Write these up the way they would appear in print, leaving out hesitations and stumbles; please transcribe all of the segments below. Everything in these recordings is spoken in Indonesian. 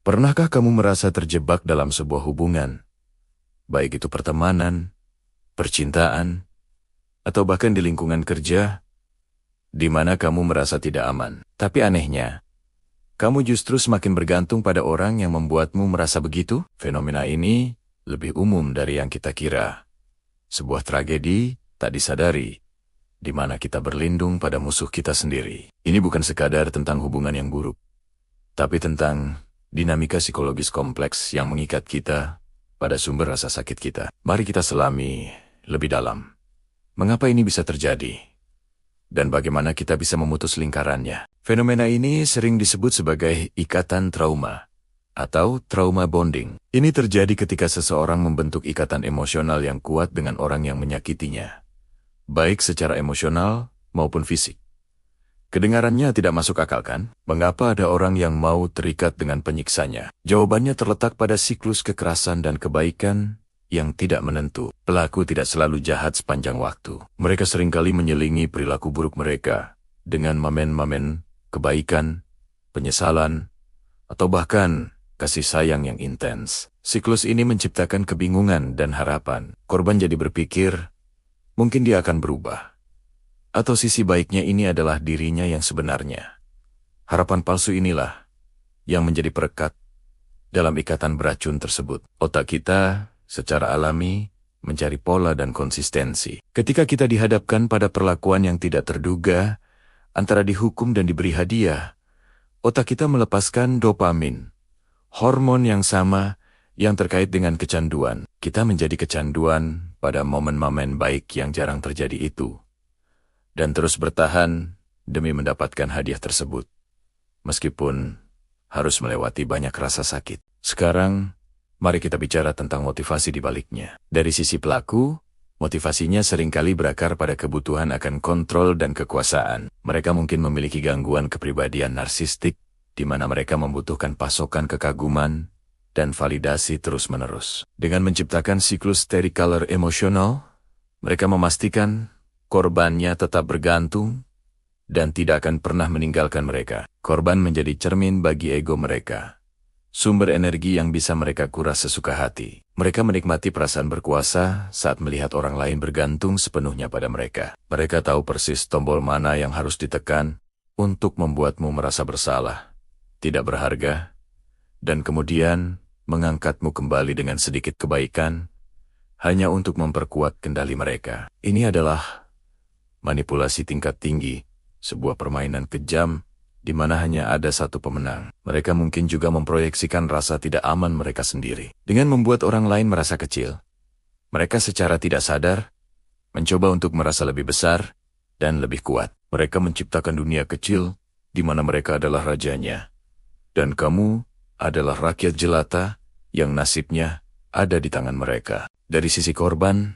Pernahkah kamu merasa terjebak dalam sebuah hubungan, baik itu pertemanan, percintaan, atau bahkan di lingkungan kerja, di mana kamu merasa tidak aman? Tapi anehnya, kamu justru semakin bergantung pada orang yang membuatmu merasa begitu? Fenomena ini lebih umum dari yang kita kira. Sebuah tragedi tak disadari, di mana kita berlindung pada musuh kita sendiri. Ini bukan sekadar tentang hubungan yang buruk, tapi tentang dinamika psikologis kompleks yang mengikat kita pada sumber rasa sakit kita. Mari kita selami lebih dalam. Mengapa ini bisa terjadi? Dan bagaimana kita bisa memutus lingkarannya? Fenomena ini sering disebut sebagai ikatan trauma atau trauma bonding. Ini terjadi ketika seseorang membentuk ikatan emosional yang kuat dengan orang yang menyakitinya, baik secara emosional maupun fisik. Kedengarannya tidak masuk akal kan? Mengapa ada orang yang mau terikat dengan penyiksanya? Jawabannya terletak pada siklus kekerasan dan kebaikan yang tidak menentu. Pelaku tidak selalu jahat sepanjang waktu. Mereka seringkali menyelingi perilaku buruk mereka dengan mamen-mamen kebaikan, penyesalan, atau bahkan kasih sayang yang intens. Siklus ini menciptakan kebingungan dan harapan. Korban jadi berpikir, mungkin dia akan berubah. Atau sisi baiknya ini adalah dirinya yang sebenarnya. Harapan palsu inilah yang menjadi perekat dalam ikatan beracun tersebut. Otak kita secara alami mencari pola dan konsistensi. Ketika kita dihadapkan pada perlakuan yang tidak terduga, antara dihukum dan diberi hadiah, otak kita melepaskan dopamin, hormon yang sama yang terkait dengan kecanduan. Kita menjadi kecanduan pada momen-momen baik yang jarang terjadi itu, dan terus bertahan demi mendapatkan hadiah tersebut, meskipun harus melewati banyak rasa sakit. Sekarang, mari kita bicara tentang motivasi di baliknya. Dari sisi pelaku, motivasinya seringkali berakar pada kebutuhan akan kontrol dan kekuasaan. Mereka mungkin memiliki gangguan kepribadian narsistik, di mana mereka membutuhkan pasokan kekaguman dan validasi terus-menerus. Dengan menciptakan siklus terikaler emosional, mereka memastikan korbannya tetap bergantung dan tidak akan pernah meninggalkan mereka. Korban menjadi cermin bagi ego mereka, sumber energi yang bisa mereka kuras sesuka hati. Mereka menikmati perasaan berkuasa saat melihat orang lain bergantung sepenuhnya pada mereka. Mereka tahu persis tombol mana yang harus ditekan untuk membuatmu merasa bersalah, tidak berharga, dan kemudian mengangkatmu kembali dengan sedikit kebaikan hanya untuk memperkuat kendali mereka. Ini adalah manipulasi tingkat tinggi, sebuah permainan kejam di mana hanya ada satu pemenang. Mereka mungkin juga memproyeksikan rasa tidak aman mereka sendiri. Dengan membuat orang lain merasa kecil, mereka secara tidak sadar mencoba untuk merasa lebih besar dan lebih kuat. Mereka menciptakan dunia kecil di mana mereka adalah rajanya, dan kamu adalah rakyat jelata yang nasibnya ada di tangan mereka. Dari sisi korban,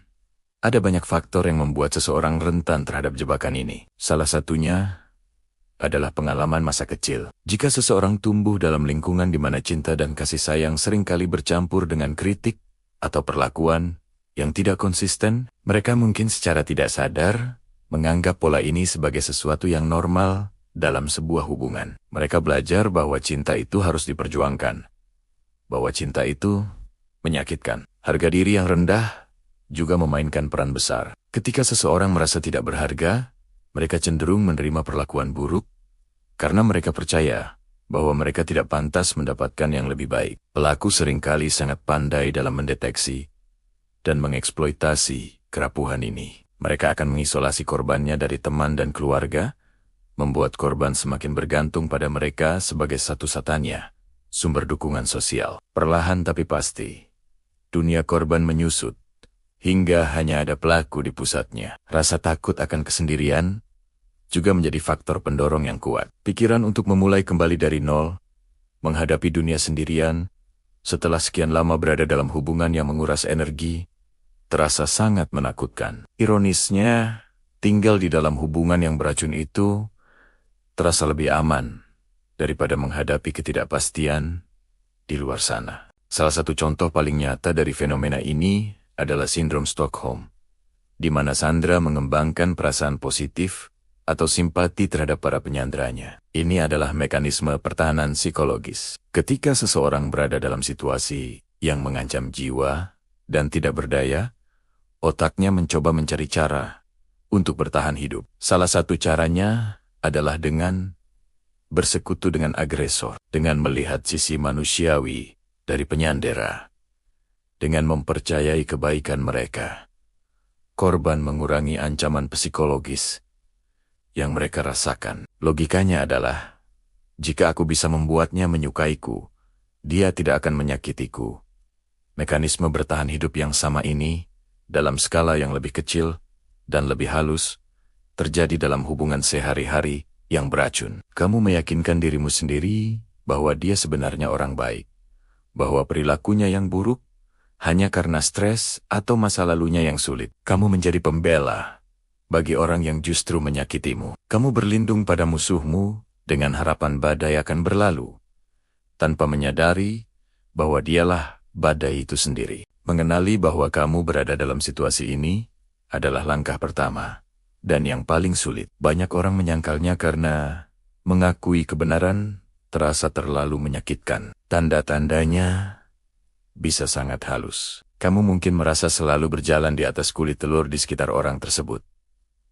ada banyak faktor yang membuat seseorang rentan terhadap jebakan ini. Salah satunya adalah pengalaman masa kecil. Jika seseorang tumbuh dalam lingkungan di mana cinta dan kasih sayang seringkali bercampur dengan kritik atau perlakuan yang tidak konsisten, mereka mungkin secara tidak sadar menganggap pola ini sebagai sesuatu yang normal dalam sebuah hubungan. Mereka belajar bahwa cinta itu harus diperjuangkan, bahwa cinta itu menyakitkan. Harga diri yang rendah juga memainkan peran besar. Ketika seseorang merasa tidak berharga, mereka cenderung menerima perlakuan buruk karena mereka percaya bahwa mereka tidak pantas mendapatkan yang lebih baik. Pelaku seringkali sangat pandai dalam mendeteksi dan mengeksploitasi kerapuhan ini. Mereka akan mengisolasi korbannya dari teman dan keluarga, membuat korban semakin bergantung pada mereka sebagai satu-satunya sumber dukungan sosial. Perlahan tapi pasti, dunia korban menyusut hingga hanya ada pelaku di pusatnya. Rasa takut akan kesendirian juga menjadi faktor pendorong yang kuat. Pikiran untuk memulai kembali dari nol, menghadapi dunia sendirian, setelah sekian lama berada dalam hubungan yang menguras energi, terasa sangat menakutkan. Ironisnya, tinggal di dalam hubungan yang beracun itu terasa lebih aman daripada menghadapi ketidakpastian di luar sana. Salah satu contoh paling nyata dari fenomena ini adalah sindrom Stockholm, di mana Sandra mengembangkan perasaan positif atau simpati terhadap para penyanderanya. Ini adalah mekanisme pertahanan psikologis. Ketika seseorang berada dalam situasi yang mengancam jiwa dan tidak berdaya, otaknya mencoba mencari cara untuk bertahan hidup. Salah satu caranya adalah dengan bersekutu dengan agresor, dengan melihat sisi manusiawi dari penyandera, dengan mempercayai kebaikan mereka. Korban mengurangi ancaman psikologis yang mereka rasakan. Logikanya adalah, jika aku bisa membuatnya menyukaiku, dia tidak akan menyakitiku. Mekanisme bertahan hidup yang sama ini, dalam skala yang lebih kecil dan lebih halus, terjadi dalam hubungan sehari-hari yang beracun. Kamu meyakinkan dirimu sendiri bahwa dia sebenarnya orang baik, bahwa perilakunya yang buruk hanya karena stres atau masa lalunya yang sulit. Kamu menjadi pembela bagi orang yang justru menyakitimu. Kamu berlindung pada musuhmu dengan harapan badai akan berlalu, tanpa menyadari bahwa dialah badai itu sendiri. Mengenali bahwa kamu berada dalam situasi ini adalah langkah pertama dan yang paling sulit. Banyak orang menyangkalnya karena mengakui kebenaran terasa terlalu menyakitkan. Tanda-tandanya bisa sangat halus. Kamu mungkin merasa selalu berjalan di atas kulit telur di sekitar orang tersebut,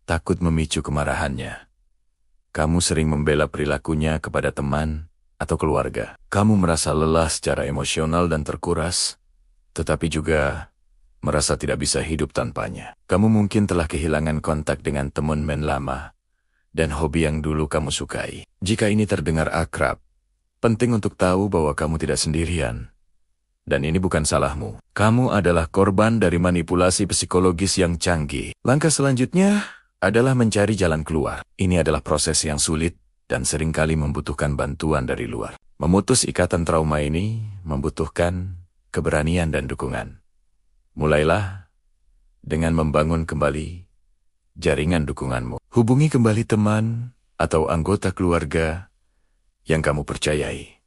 takut memicu kemarahannya. Kamu sering membela perilakunya kepada teman atau keluarga. Kamu merasa lelah secara emosional dan terkuras, tetapi juga merasa tidak bisa hidup tanpanya. Kamu mungkin telah kehilangan kontak dengan teman-teman lama dan hobi yang dulu kamu sukai. Jika ini terdengar akrab, penting untuk tahu bahwa kamu tidak sendirian. Dan ini bukan salahmu. Kamu adalah korban dari manipulasi psikologis yang canggih. Langkah selanjutnya adalah mencari jalan keluar. Ini adalah proses yang sulit dan seringkali membutuhkan bantuan dari luar. Memutus ikatan trauma ini membutuhkan keberanian dan dukungan. Mulailah dengan membangun kembali jaringan dukunganmu. Hubungi kembali teman atau anggota keluarga yang kamu percayai.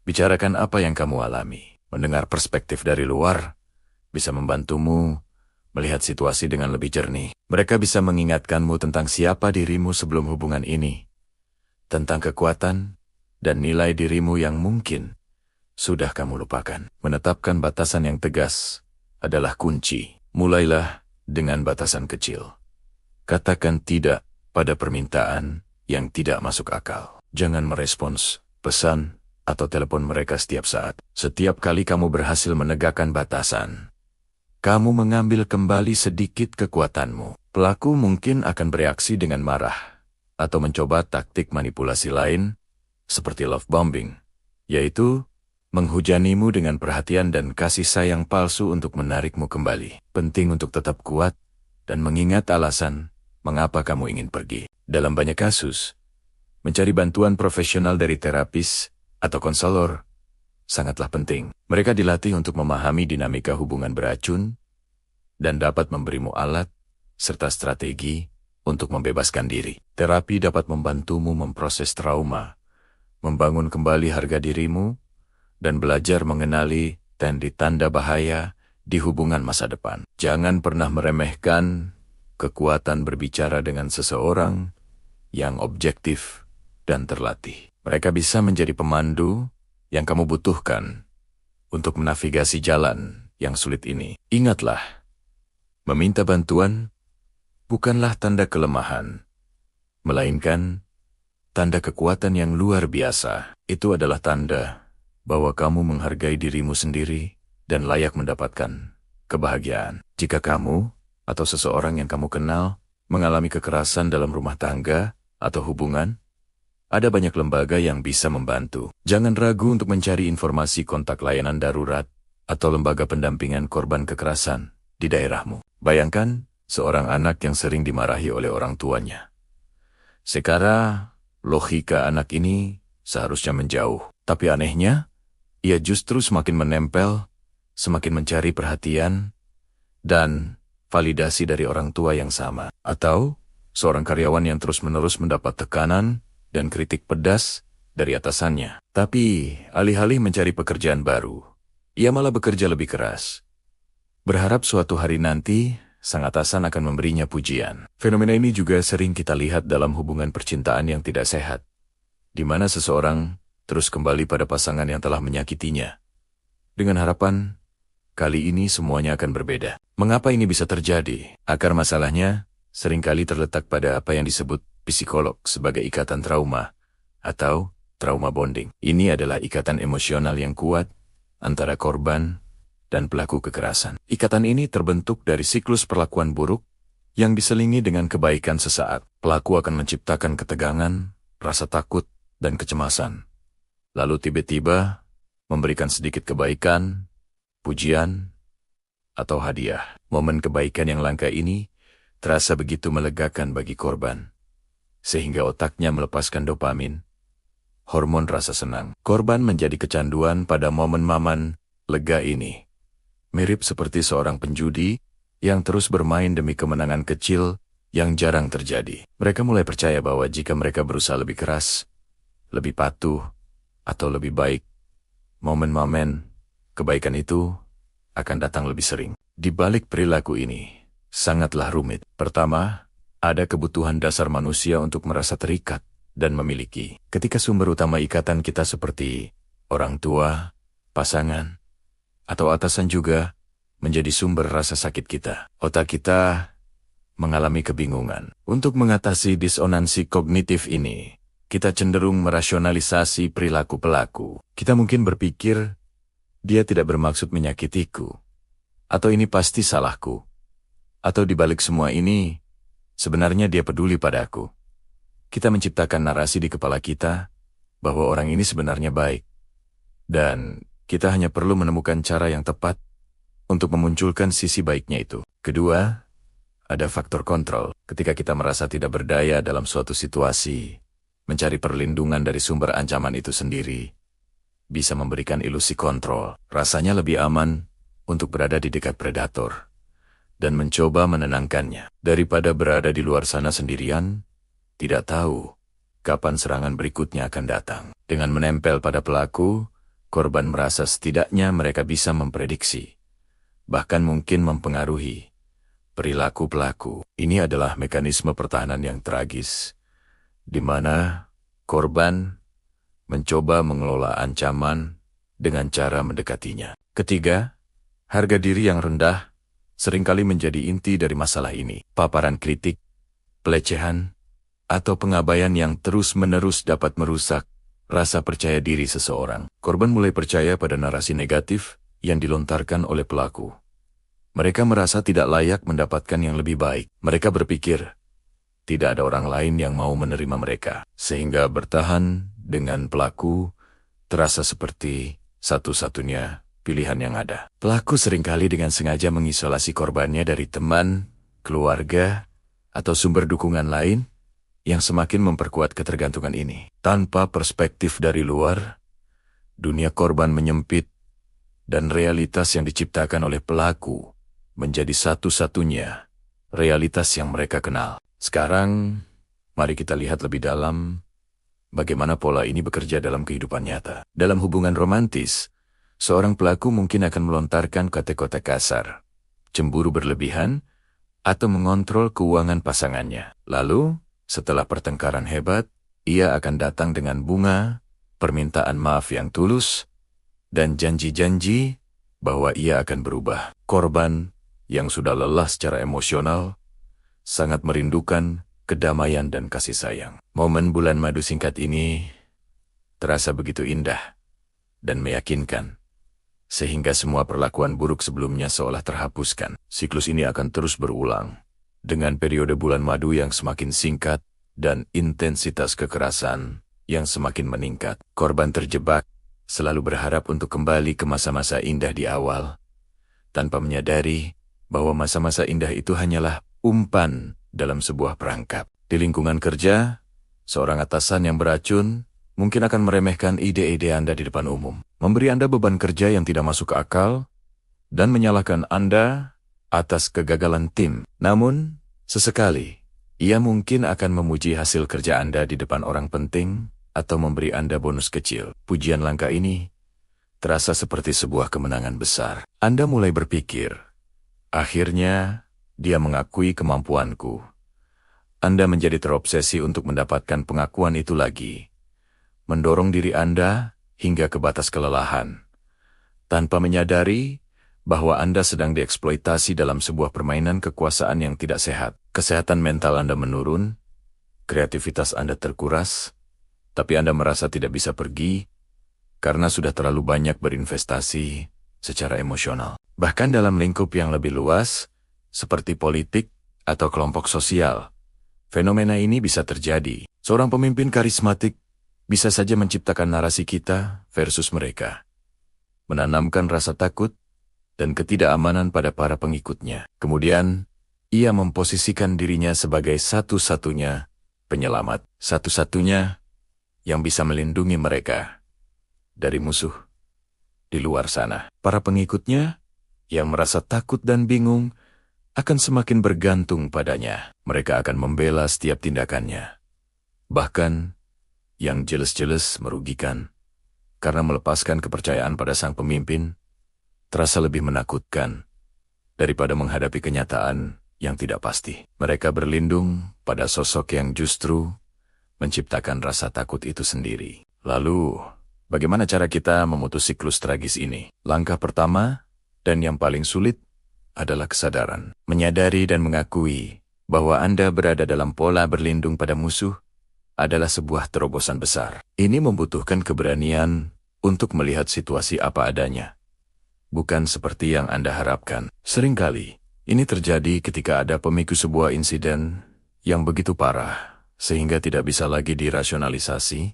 Bicarakan apa yang kamu alami. Mendengar perspektif dari luar bisa membantumu melihat situasi dengan lebih jernih. Mereka bisa mengingatkanmu tentang siapa dirimu sebelum hubungan ini, tentang kekuatan dan nilai dirimu yang mungkin sudah kamu lupakan. Menetapkan batasan yang tegas adalah kunci. Mulailah dengan batasan kecil. Katakan tidak pada permintaan yang tidak masuk akal. Jangan merespons pesan atau telepon mereka setiap saat. Setiap kali kamu berhasil menegakkan batasan, kamu mengambil kembali sedikit kekuatanmu. Pelaku mungkin akan bereaksi dengan marah atau mencoba taktik manipulasi lain seperti love bombing, yaitu menghujanimu dengan perhatian dan kasih sayang palsu untuk menarikmu kembali. Penting untuk tetap kuat dan mengingat alasan mengapa kamu ingin pergi. Dalam banyak kasus, mencari bantuan profesional dari terapis atau konselor sangatlah penting. Mereka dilatih untuk memahami dinamika hubungan beracun dan dapat memberimu alat serta strategi untuk membebaskan diri. Terapi dapat membantumu memproses trauma, membangun kembali harga dirimu, dan belajar mengenali tanda bahaya di hubungan masa depan. Jangan pernah meremehkan kekuatan berbicara dengan seseorang yang objektif dan terlatih. Mereka bisa menjadi pemandu yang kamu butuhkan untuk menavigasi jalan yang sulit ini. Ingatlah, meminta bantuan bukanlah tanda kelemahan, melainkan tanda kekuatan yang luar biasa. Itu adalah tanda bahwa kamu menghargai dirimu sendiri dan layak mendapatkan kebahagiaan. Jika kamu atau seseorang yang kamu kenal mengalami kekerasan dalam rumah tangga atau hubungan, ada banyak lembaga yang bisa membantu. Jangan ragu untuk mencari informasi kontak layanan darurat atau lembaga pendampingan korban kekerasan di daerahmu. Bayangkan seorang anak yang sering dimarahi oleh orang tuanya. Secara logika anak ini seharusnya menjauh, tapi anehnya, ia justru semakin menempel, semakin mencari perhatian, dan validasi dari orang tua yang sama. Atau seorang karyawan yang terus-menerus mendapat tekanan dan kritik pedas dari atasannya. Tapi alih-alih mencari pekerjaan baru, ia malah bekerja lebih keras. Berharap suatu hari nanti, sang atasan akan memberinya pujian. Fenomena ini juga sering kita lihat dalam hubungan percintaan yang tidak sehat, di mana seseorang terus kembali pada pasangan yang telah menyakitinya, dengan harapan kali ini semuanya akan berbeda. Mengapa ini bisa terjadi? Akar masalahnya seringkali terletak pada apa yang disebut psikolog sebagai ikatan trauma atau trauma bonding. Ini adalah ikatan emosional yang kuat antara korban dan pelaku kekerasan. Ikatan ini terbentuk dari siklus perlakuan buruk yang diselingi dengan kebaikan sesaat. Pelaku akan menciptakan ketegangan, rasa takut, dan kecemasan. Lalu tiba-tiba memberikan sedikit kebaikan, pujian, atau hadiah. Momen kebaikan yang langka ini terasa begitu melegakan bagi korban, sehingga otaknya melepaskan dopamin, hormon rasa senang. Korban menjadi kecanduan pada momen-momen lega ini. Mirip seperti seorang penjudi yang terus bermain demi kemenangan kecil yang jarang terjadi. Mereka mulai percaya bahwa jika mereka berusaha lebih keras, lebih patuh, atau lebih baik, momen-momen kebaikan itu akan datang lebih sering. Di balik perilaku ini sangatlah rumit. Pertama, ada kebutuhan dasar manusia untuk merasa terikat dan memiliki. Ketika sumber utama ikatan kita seperti orang tua, pasangan, atau atasan juga menjadi sumber rasa sakit kita, otak kita mengalami kebingungan. Untuk mengatasi disonansi kognitif ini, kita cenderung merasionalisasi perilaku pelaku. Kita mungkin berpikir, dia tidak bermaksud menyakitiku, atau ini pasti salahku, atau di balik semua ini, sebenarnya dia peduli padaku. Kita menciptakan narasi di kepala kita bahwa orang ini sebenarnya baik, dan kita hanya perlu menemukan cara yang tepat untuk memunculkan sisi baiknya itu. Kedua, ada faktor kontrol. Ketika kita merasa tidak berdaya dalam suatu situasi, mencari perlindungan dari sumber ancaman itu sendiri bisa memberikan ilusi kontrol. Rasanya lebih aman untuk berada di dekat predator dan mencoba menenangkannya daripada berada di luar sana sendirian, tidak tahu kapan serangan berikutnya akan datang. Dengan menempel pada pelaku, korban merasa setidaknya mereka bisa memprediksi, bahkan mungkin mempengaruhi perilaku pelaku. Ini adalah mekanisme pertahanan yang tragis, di mana korban mencoba mengelola ancaman dengan cara mendekatinya. Ketiga, harga diri yang rendah seringkali menjadi inti dari masalah ini. Paparan kritik, pelecehan, atau pengabaian yang terus-menerus dapat merusak rasa percaya diri seseorang. Korban mulai percaya pada narasi negatif yang dilontarkan oleh pelaku. Mereka merasa tidak layak mendapatkan yang lebih baik. Mereka berpikir, tidak ada orang lain yang mau menerima mereka. Sehingga bertahan dengan pelaku terasa seperti satu-satunya pilihan yang ada. Pelaku seringkali dengan sengaja mengisolasi korbannya dari teman, keluarga, atau sumber dukungan lain yang semakin memperkuat ketergantungan ini. Tanpa perspektif dari luar, dunia korban menyempit dan realitas yang diciptakan oleh pelaku menjadi satu-satunya realitas yang mereka kenal. Sekarang, mari kita lihat lebih dalam bagaimana pola ini bekerja dalam kehidupan nyata. Dalam hubungan romantis, seorang pelaku mungkin akan melontarkan kata-kata kasar, cemburu berlebihan, atau mengontrol keuangan pasangannya. Lalu, setelah pertengkaran hebat, ia akan datang dengan bunga, permintaan maaf yang tulus, dan janji-janji bahwa ia akan berubah. Korban yang sudah lelah secara emosional sangat merindukan kedamaian dan kasih sayang. Momen bulan madu singkat ini terasa begitu indah dan meyakinkan, sehingga semua perlakuan buruk sebelumnya seolah terhapuskan. Siklus ini akan terus berulang, dengan periode bulan madu yang semakin singkat dan intensitas kekerasan yang semakin meningkat. Korban terjebak selalu berharap untuk kembali ke masa-masa indah di awal, tanpa menyadari bahwa masa-masa indah itu hanyalah umpan dalam sebuah perangkap. Di lingkungan kerja, seorang atasan yang beracun mungkin akan meremehkan ide-ide Anda di depan umum, memberi Anda beban kerja yang tidak masuk akal, dan menyalahkan Anda atas kegagalan tim. Namun, sesekali, ia mungkin akan memuji hasil kerja Anda di depan orang penting atau memberi Anda bonus kecil. Pujian langka ini terasa seperti sebuah kemenangan besar. Anda mulai berpikir, akhirnya Dia mengakui kemampuanku. Anda menjadi terobsesi untuk mendapatkan pengakuan itu lagi. Mendorong diri Anda hingga ke batas kelelahan. Tanpa menyadari bahwa Anda sedang dieksploitasi dalam sebuah permainan kekuasaan yang tidak sehat. Kesehatan mental Anda menurun, kreativitas Anda terkuras, tapi Anda merasa tidak bisa pergi karena sudah terlalu banyak berinvestasi secara emosional. Bahkan dalam lingkup yang lebih luas, seperti politik atau kelompok sosial, fenomena ini bisa terjadi. Seorang pemimpin karismatik bisa saja menciptakan narasi kita versus mereka, menanamkan rasa takut dan ketidakamanan pada para pengikutnya. Kemudian, ia memposisikan dirinya sebagai satu-satunya penyelamat, satu-satunya yang bisa melindungi mereka dari musuh di luar sana. Para pengikutnya yang merasa takut dan bingung akan semakin bergantung padanya. Mereka akan membela setiap tindakannya. Bahkan yang jelas-jelas merugikan, karena melepaskan kepercayaan pada sang pemimpin terasa lebih menakutkan daripada menghadapi kenyataan yang tidak pasti. Mereka berlindung pada sosok yang justru menciptakan rasa takut itu sendiri. Lalu, bagaimana cara kita memutus siklus tragis ini? Langkah pertama, dan yang paling sulit, adalah kesadaran. Menyadari dan mengakui bahwa Anda berada dalam pola berlindung pada musuh adalah sebuah terobosan besar. Ini membutuhkan keberanian untuk melihat situasi apa adanya, bukan seperti yang Anda harapkan. Seringkali, ini terjadi ketika ada pemicu sebuah insiden yang begitu parah, sehingga tidak bisa lagi dirasionalisasi,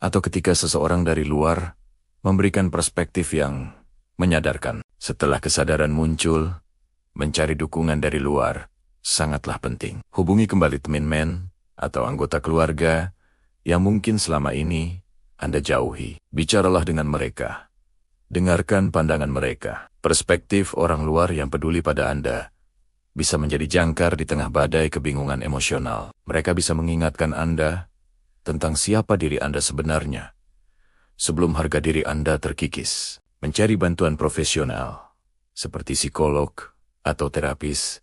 atau ketika seseorang dari luar memberikan perspektif yang menyadarkan. Setelah kesadaran muncul, mencari dukungan dari luar sangatlah penting. Hubungi kembali teman atau anggota keluarga yang mungkin selama ini Anda jauhi. Bicaralah dengan mereka. Dengarkan pandangan mereka. Perspektif orang luar yang peduli pada Anda bisa menjadi jangkar di tengah badai kebingungan emosional. Mereka bisa mengingatkan Anda tentang siapa diri Anda sebenarnya sebelum harga diri Anda terkikis. Mencari bantuan profesional seperti psikolog atau terapis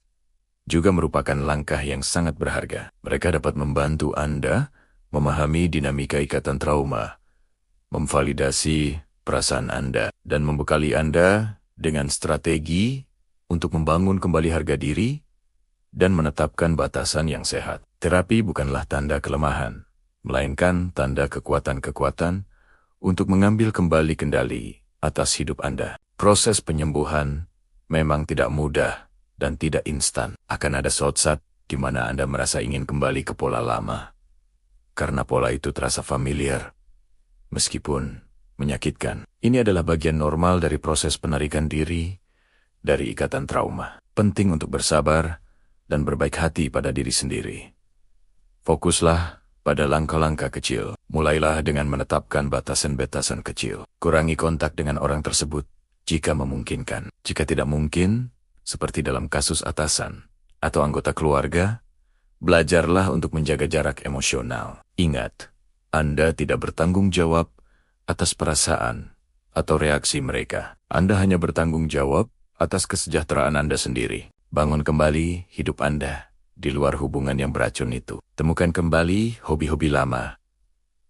juga merupakan langkah yang sangat berharga. Mereka dapat membantu Anda memahami dinamika ikatan trauma, memvalidasi perasaan Anda, dan membekali Anda dengan strategi untuk membangun kembali harga diri dan menetapkan batasan yang sehat. Terapi bukanlah tanda kelemahan, melainkan tanda kekuatan-kekuatan untuk mengambil kembali kendali atas hidup Anda. Proses penyembuhan memang tidak mudah dan tidak instan. Akan ada saat di mana Anda merasa ingin kembali ke pola lama, karena pola itu terasa familiar, meskipun menyakitkan. Ini adalah bagian normal dari proses penarikan diri dari ikatan trauma. Penting untuk bersabar dan berbaik hati pada diri sendiri. Fokuslah pada langkah-langkah kecil. Mulailah dengan menetapkan batasan-batasan kecil. Kurangi kontak dengan orang tersebut jika memungkinkan. Jika tidak mungkin, seperti dalam kasus atasan atau anggota keluarga, belajarlah untuk menjaga jarak emosional. Ingat, Anda tidak bertanggung jawab atas perasaan atau reaksi mereka. Anda hanya bertanggung jawab atas kesejahteraan Anda sendiri. Bangun kembali hidup Anda di luar hubungan yang beracun itu. Temukan kembali hobi-hobi lama.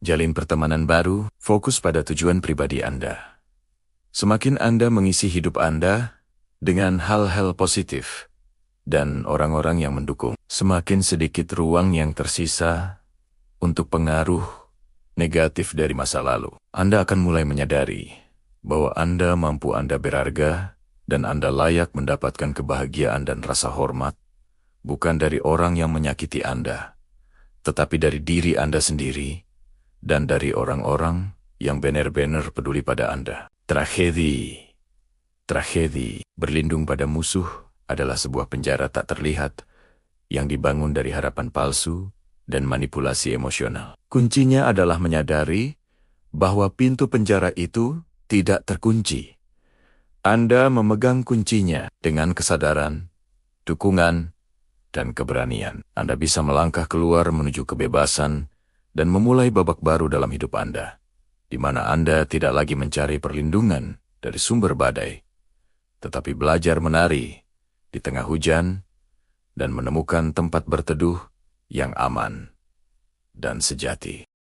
Jalin pertemanan baru, fokus pada tujuan pribadi Anda. Semakin Anda mengisi hidup Anda dengan hal-hal positif dan orang-orang yang mendukung, semakin sedikit ruang yang tersisa untuk pengaruh negatif dari masa lalu. Anda akan mulai menyadari bahwa Anda mampu, Anda berharga, dan Anda layak mendapatkan kebahagiaan dan rasa hormat, bukan dari orang yang menyakiti Anda, tetapi dari diri Anda sendiri, dan dari orang-orang yang benar-benar peduli pada Anda. Tragedi berlindung pada musuh adalah sebuah penjara tak terlihat yang dibangun dari harapan palsu dan manipulasi emosional. Kuncinya adalah menyadari bahwa pintu penjara itu tidak terkunci. Anda memegang kuncinya dengan kesadaran, dukungan, dan keberanian. Anda bisa melangkah keluar menuju kebebasan dan memulai babak baru dalam hidup Anda, di mana Anda tidak lagi mencari perlindungan dari sumber badai, tetapi belajar menari di tengah hujan dan menemukan tempat berteduh yang aman dan sejati.